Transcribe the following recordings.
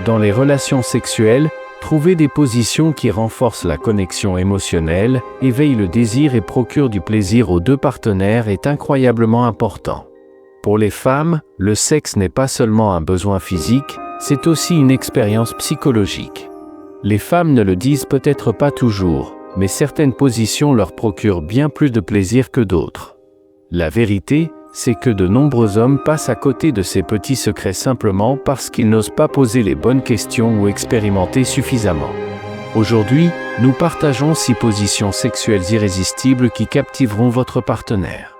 Dans les relations sexuelles, trouver des positions qui renforcent la connexion émotionnelle, éveillent le désir et procurent du plaisir aux deux partenaires est incroyablement important. Pour les femmes, le sexe n'est pas seulement un besoin physique, c'est aussi une expérience psychologique. Les femmes ne le disent peut-être pas toujours, mais certaines positions leur procurent bien plus de plaisir que d'autres. La vérité, c'est que de nombreux hommes passent à côté de ces petits secrets simplement parce qu'ils n'osent pas poser les bonnes questions ou expérimenter suffisamment. Aujourd'hui, nous partageons 6 positions sexuelles irrésistibles qui captiveront votre partenaire.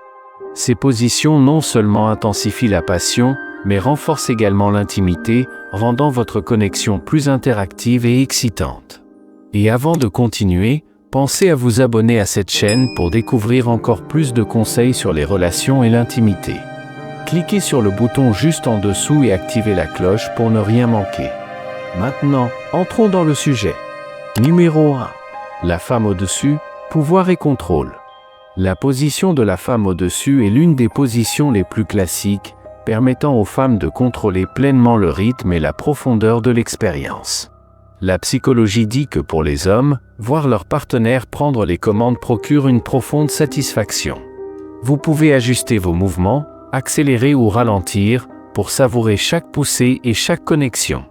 Ces positions non seulement intensifient la passion, mais renforcent également l'intimité, rendant votre connexion plus interactive et excitante. Et avant de continuer, pensez à vous abonner à cette chaîne pour découvrir encore plus de conseils sur les relations et l'intimité. Cliquez sur le bouton juste en dessous et activez la cloche pour ne rien manquer. Maintenant, entrons dans le sujet. Numéro 1. La femme au-dessus, pouvoir et contrôle. La position de la femme au-dessus est l'une des positions les plus classiques, permettant aux femmes de contrôler pleinement le rythme et la profondeur de l'expérience. La psychologie dit que pour les hommes, voir leur partenaire prendre les commandes procure une profonde satisfaction. Vous pouvez ajuster vos mouvements, accélérer ou ralentir, pour savourer chaque poussée et chaque connexion.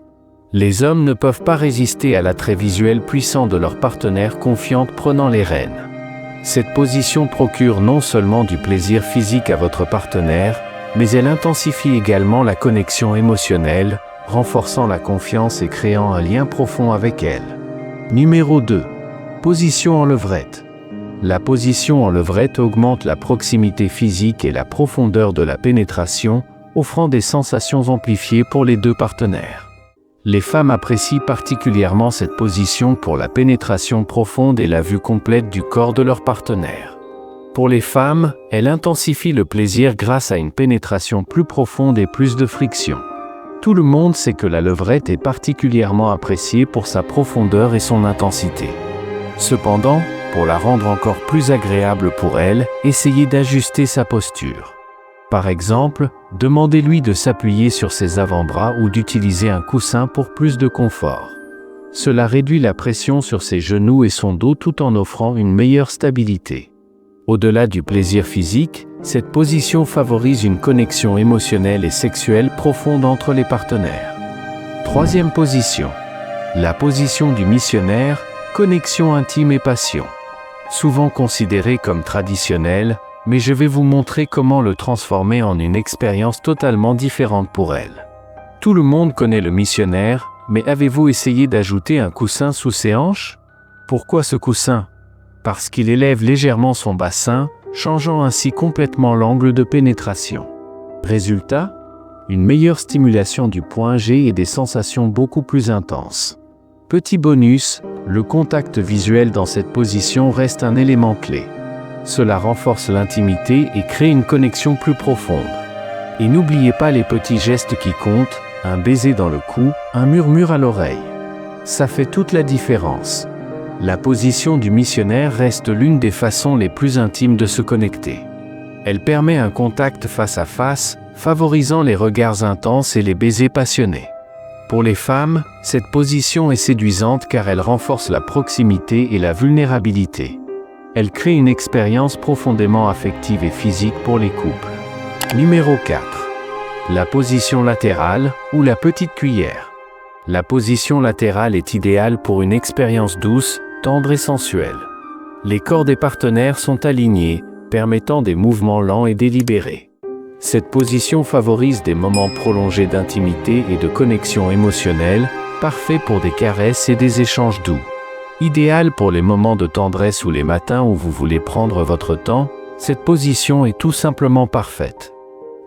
Les hommes ne peuvent pas résister à l'attrait visuel puissant de leur partenaire confiante prenant les rênes. Cette position procure non seulement du plaisir physique à votre partenaire, mais elle intensifie également la connexion émotionnelle, renforçant la confiance et créant un lien profond avec elle. Numéro 2. Position en levrette. La position en levrette augmente la proximité physique et la profondeur de la pénétration, offrant des sensations amplifiées pour les deux partenaires. Les femmes apprécient particulièrement cette position pour la pénétration profonde et la vue complète du corps de leur partenaire. Pour les femmes, elle intensifie le plaisir grâce à une pénétration plus profonde et plus de friction. Tout le monde sait que la levrette est particulièrement appréciée pour sa profondeur et son intensité. Cependant, pour la rendre encore plus agréable pour elle, essayez d'ajuster sa posture. Par exemple, demandez-lui de s'appuyer sur ses avant-bras ou d'utiliser un coussin pour plus de confort. Cela réduit la pression sur ses genoux et son dos tout en offrant une meilleure stabilité. Au-delà du plaisir physique, cette position favorise une connexion émotionnelle et sexuelle profonde entre les partenaires. Troisième position. La position du missionnaire, connexion intime et passion. Souvent considérée comme traditionnelle, mais je vais vous montrer comment le transformer en une expérience totalement différente pour elle. Tout le monde connaît le missionnaire, mais avez-vous essayé d'ajouter un coussin sous ses hanches? Pourquoi ce coussin? Parce qu'il élève légèrement son bassin, changeant ainsi complètement l'angle de pénétration. Résultat? Une meilleure stimulation du point G et des sensations beaucoup plus intenses. Petit bonus, le contact visuel dans cette position reste un élément clé. Cela renforce l'intimité et crée une connexion plus profonde. Et n'oubliez pas les petits gestes qui comptent, un baiser dans le cou, un murmure à l'oreille. Ça fait toute la différence. La position du missionnaire reste l'une des façons les plus intimes de se connecter. Elle permet un contact face à face, favorisant les regards intenses et les baisers passionnés. Pour les femmes, cette position est séduisante car elle renforce la proximité et la vulnérabilité. Elle crée une expérience profondément affective et physique pour les couples. Numéro 4. La position latérale, ou la petite cuillère. La position latérale est idéale pour une expérience douce, tendre et sensuelle. Les corps des partenaires sont alignés, permettant des mouvements lents et délibérés. Cette position favorise des moments prolongés d'intimité et de connexion émotionnelle, parfait pour des caresses et des échanges doux. Idéal pour les moments de tendresse ou les matins où vous voulez prendre votre temps, cette position est tout simplement parfaite.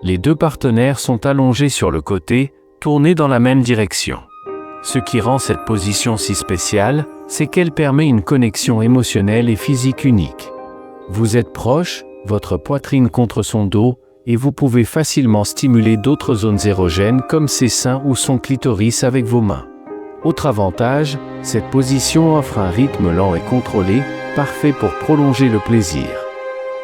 Les deux partenaires sont allongés sur le côté, tournés dans la même direction. Ce qui rend cette position si spéciale, c'est qu'elle permet une connexion émotionnelle et physique unique. Vous êtes proche, votre poitrine contre son dos, et vous pouvez facilement stimuler d'autres zones érogènes comme ses seins ou son clitoris avec vos mains. Autre avantage, cette position offre un rythme lent et contrôlé, parfait pour prolonger le plaisir.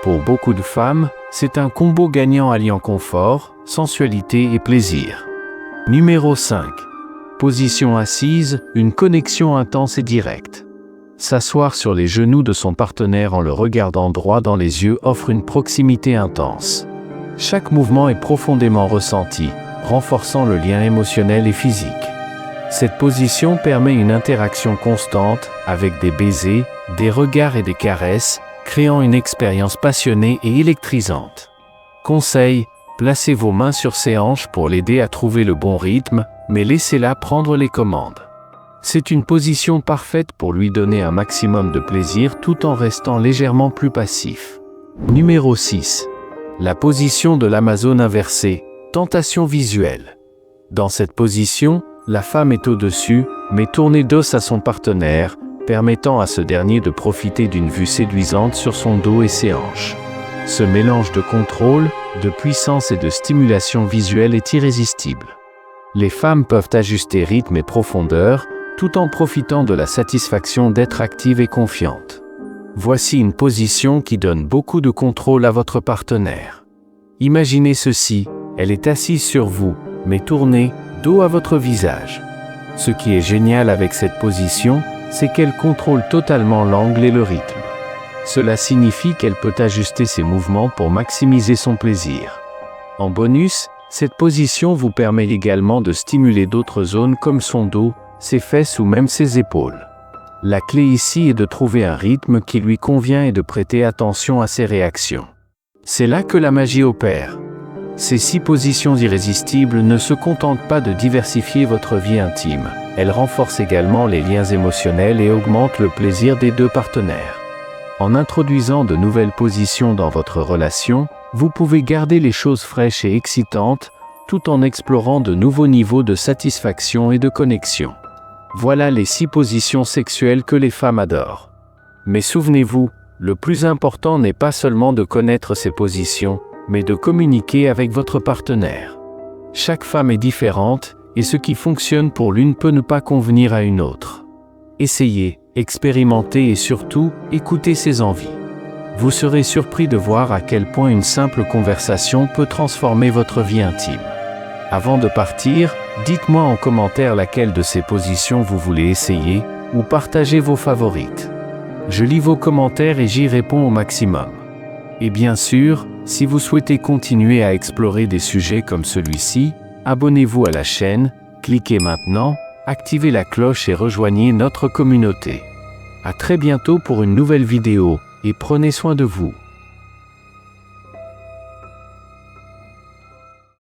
Pour beaucoup de femmes, c'est un combo gagnant alliant confort, sensualité et plaisir. Numéro 5. position assise, une connexion intense et directe. S'asseoir sur les genoux de son partenaire en le regardant droit dans les yeux offre une proximité intense. Chaque mouvement est profondément ressenti, renforçant le lien émotionnel et physique. Cette position permet une interaction constante, avec des baisers, des regards et des caresses, créant une expérience passionnée et électrisante. Conseil: placez vos mains sur ses hanches pour l'aider à trouver le bon rythme, mais laissez-la prendre les commandes. C'est une position parfaite pour lui donner un maximum de plaisir tout en restant légèrement plus passif. Numéro 6. La position de l'Amazone inversée, tentation visuelle. Dans cette position, la femme est au-dessus, mais tournée dos à son partenaire, permettant à ce dernier de profiter d'une vue séduisante sur son dos et ses hanches. Ce mélange de contrôle, de puissance et de stimulation visuelle est irrésistible. Les femmes peuvent ajuster rythme et profondeur, tout en profitant de la satisfaction d'être actives et confiantes. Voici une position qui donne beaucoup de contrôle à votre partenaire. Imaginez ceci, elle est assise sur vous, mais tournée, dos à votre visage. Ce qui est génial avec cette position, c'est qu'elle contrôle totalement l'angle et le rythme. Cela signifie qu'elle peut ajuster ses mouvements pour maximiser son plaisir. En bonus, cette position vous permet également de stimuler d'autres zones comme son dos, ses fesses ou même ses épaules. La clé ici est de trouver un rythme qui lui convient et de prêter attention à ses réactions. C'est là que la magie opère. Ces 6 positions irrésistibles ne se contentent pas de diversifier votre vie intime, elles renforcent également les liens émotionnels et augmentent le plaisir des deux partenaires. En introduisant de nouvelles positions dans votre relation, vous pouvez garder les choses fraîches et excitantes, tout en explorant de nouveaux niveaux de satisfaction et de connexion. Voilà les 6 positions sexuelles que les femmes adorent. Mais souvenez-vous, le plus important n'est pas seulement de connaître ces positions, mais de communiquer avec votre partenaire. Chaque femme est différente, et ce qui fonctionne pour l'une peut ne pas convenir à une autre. Essayez, expérimentez et surtout, écoutez ses envies. Vous serez surpris de voir à quel point une simple conversation peut transformer votre vie intime. Avant de partir, dites-moi en commentaire laquelle de ces positions vous voulez essayer, ou partagez vos favorites. Je lis vos commentaires et j'y réponds au maximum. Et bien sûr, si vous souhaitez continuer à explorer des sujets comme celui-ci, abonnez-vous à la chaîne, cliquez maintenant, activez la cloche et rejoignez notre communauté. À très bientôt pour une nouvelle vidéo, et prenez soin de vous.